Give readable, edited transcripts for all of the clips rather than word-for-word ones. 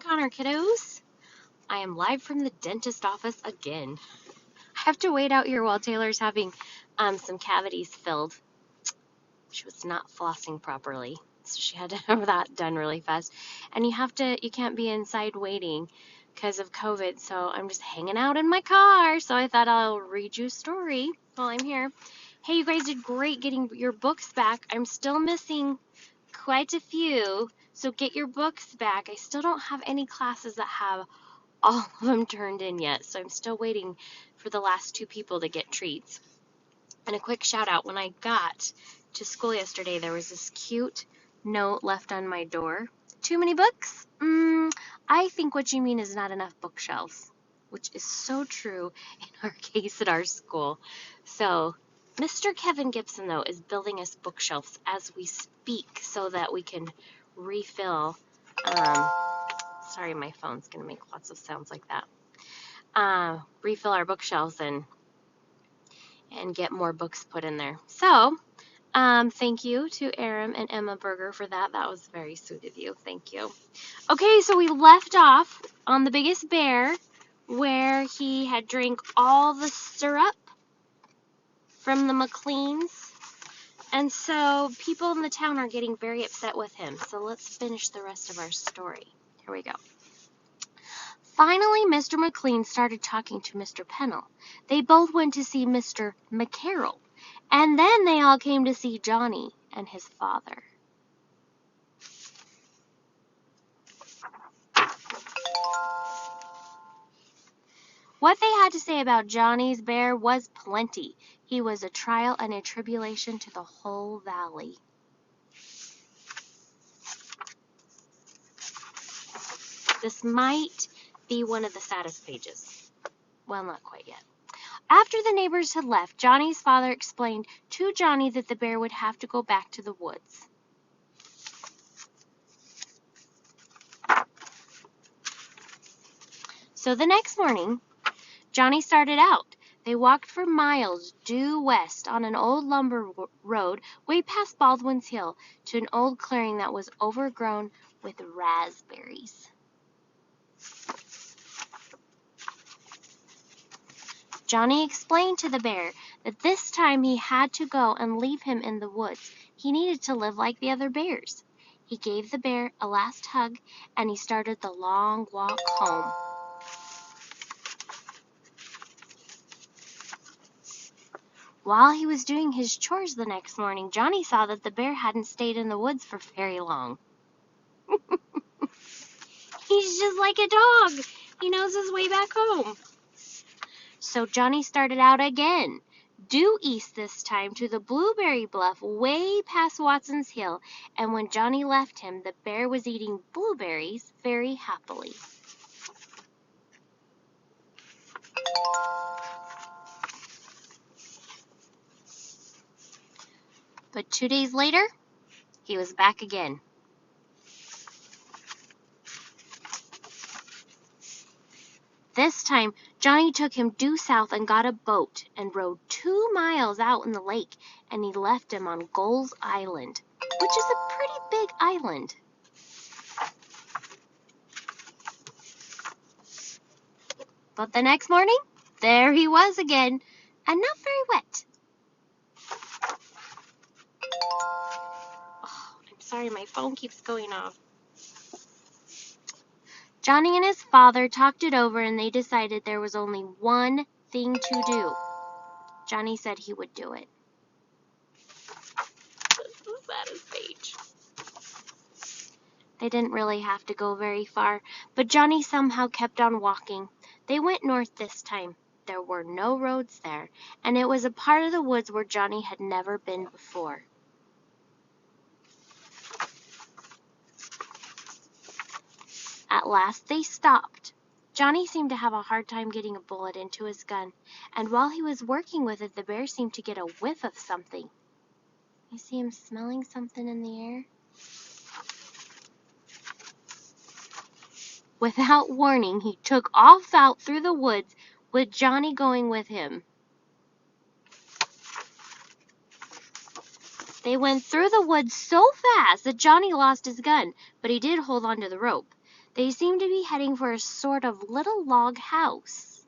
Connor, kiddos. I am live from the dentist office again. I have to wait out here while Taylor's having some cavities filled. She was not flossing properly, so she had to have that done really fast. And you can't be inside waiting because of COVID, so I'm just hanging out in my car. So I thought I'll read you a story while I'm here. Hey, you guys did great getting your books back. I'm still missing quite a few, so get your books back. I still don't have any classes that have all of them turned in yet, so I'm still waiting for the last 2 people to get treats. And a quick shout out, when I got to school yesterday, there was this cute note left on my door. Too many books? I think what you mean is not enough bookshelves, which is so true in our case at our school. So Mr. Kevin Gibson, though, is building us bookshelves as we speak so that we can refill. Sorry, my phone's going to make lots of sounds like that. Refill our bookshelves and get more books put in there. So, thank you to Aram and Emma Berger for that. That was very sweet of you. Thank you. Okay, so we left off on the biggest bear where he had drank all the syrup from the McLeans. And so people in the town are getting very upset with him. So let's finish the rest of our story. Here we go. Finally, Mr. McLean started talking to Mr. Pennell. They both went to see Mr. McCarroll, and then they all came to see Johnny and his father. What they had to say about Johnny's bear was plenty. He was a trial and a tribulation to the whole valley. This might be one of the saddest pages. Well, not quite yet. After the neighbors had left, Johnny's father explained to Johnny that the bear would have to go back to the woods. So the next morning, Johnny started out. They walked for miles due west on an old lumber road way past Baldwin's Hill to an old clearing that was overgrown with raspberries. Johnny explained to the bear that this time he had to go and leave him in the woods. He needed to live like the other bears. He gave the bear a last hug, and he started the long walk home. While he was doing his chores the next morning, Johnny saw that the bear hadn't stayed in the woods for very long. He's just like a dog. He knows his way back home. So Johnny started out again, due east this time to the blueberry bluff way past Watson's Hill, and when Johnny left him, the bear was eating blueberries very happily. But 2 days later, he was back again. This time, Johnny took him due south and got a boat and rowed 2 miles out in the lake, and he left him on Gull's Island, which is a pretty big island. But the next morning, there he was again, and not very wet. Oh, I'm sorry, my phone keeps going off. Johnny and his father talked it over, and they decided there was only one thing to do. Johnny said he would do it. This is the saddest page. They didn't really have to go very far, but Johnny somehow kept on walking. They went north this time. There were no roads there, and it was a part of the woods where Johnny had never been before. At last they stopped. Johnny seemed to have a hard time getting a bullet into his gun, and while he was working with it, the bear seemed to get a whiff of something. You see him smelling something in the air? Without warning, he took off out through the woods, with Johnny going with him. They went through the woods so fast that Johnny lost his gun, but he did hold on to the rope. They seemed to be heading for a sort of little log house.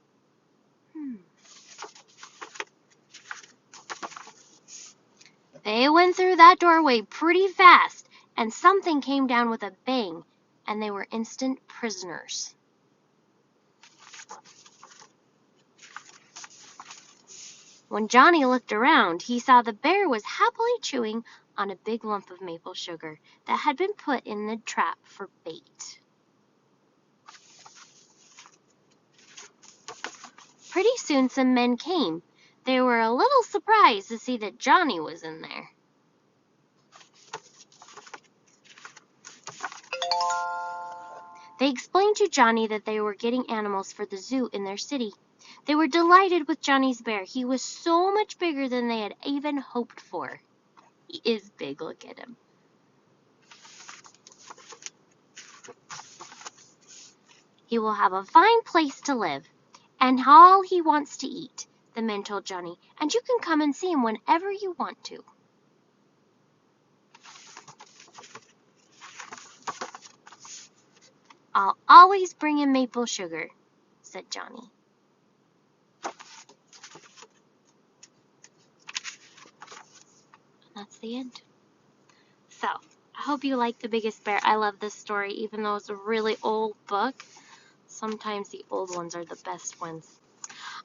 They went through that doorway pretty fast, and something came down with a bang, and they were instant prisoners. When Johnny looked around, he saw the bear was happily chewing on a big lump of maple sugar that had been put in the trap for bait. Pretty soon some men came. They were a little surprised to see that Johnny was in there. They explained to Johnny that they were getting animals for the zoo in their city. They were delighted with Johnny's bear. He was so much bigger than they had even hoped for. He is big, look at him. He will have a fine place to live, and all he wants to eat, the men told Johnny, and you can come and see him whenever you want to. I'll always bring him maple sugar, said Johnny. That's the end. So, I hope you like The Biggest Bear. I love this story, even though it's a really old book. Sometimes the old ones are the best ones.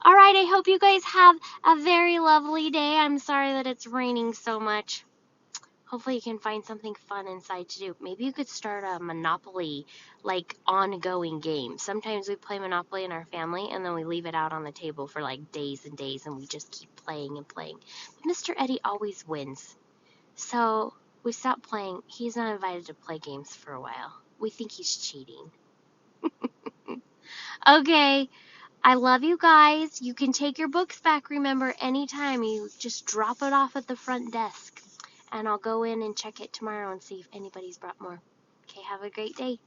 All right, I hope you guys have a very lovely day. I'm sorry that it's raining so much. Hopefully you can find something fun inside to do. Maybe you could start a Monopoly, like, ongoing game. Sometimes we play Monopoly in our family, and then we leave it out on the table for, like, days and days, and we just keep playing and playing. But Mr. Eddie always wins. So we stopped playing. He's not invited to play games for a while. We think he's cheating. Okay. I love you guys. You can take your books back, remember, anytime. You just drop it off at the front desk. And I'll go in and check it tomorrow and see if anybody's brought more. Okay, have a great day.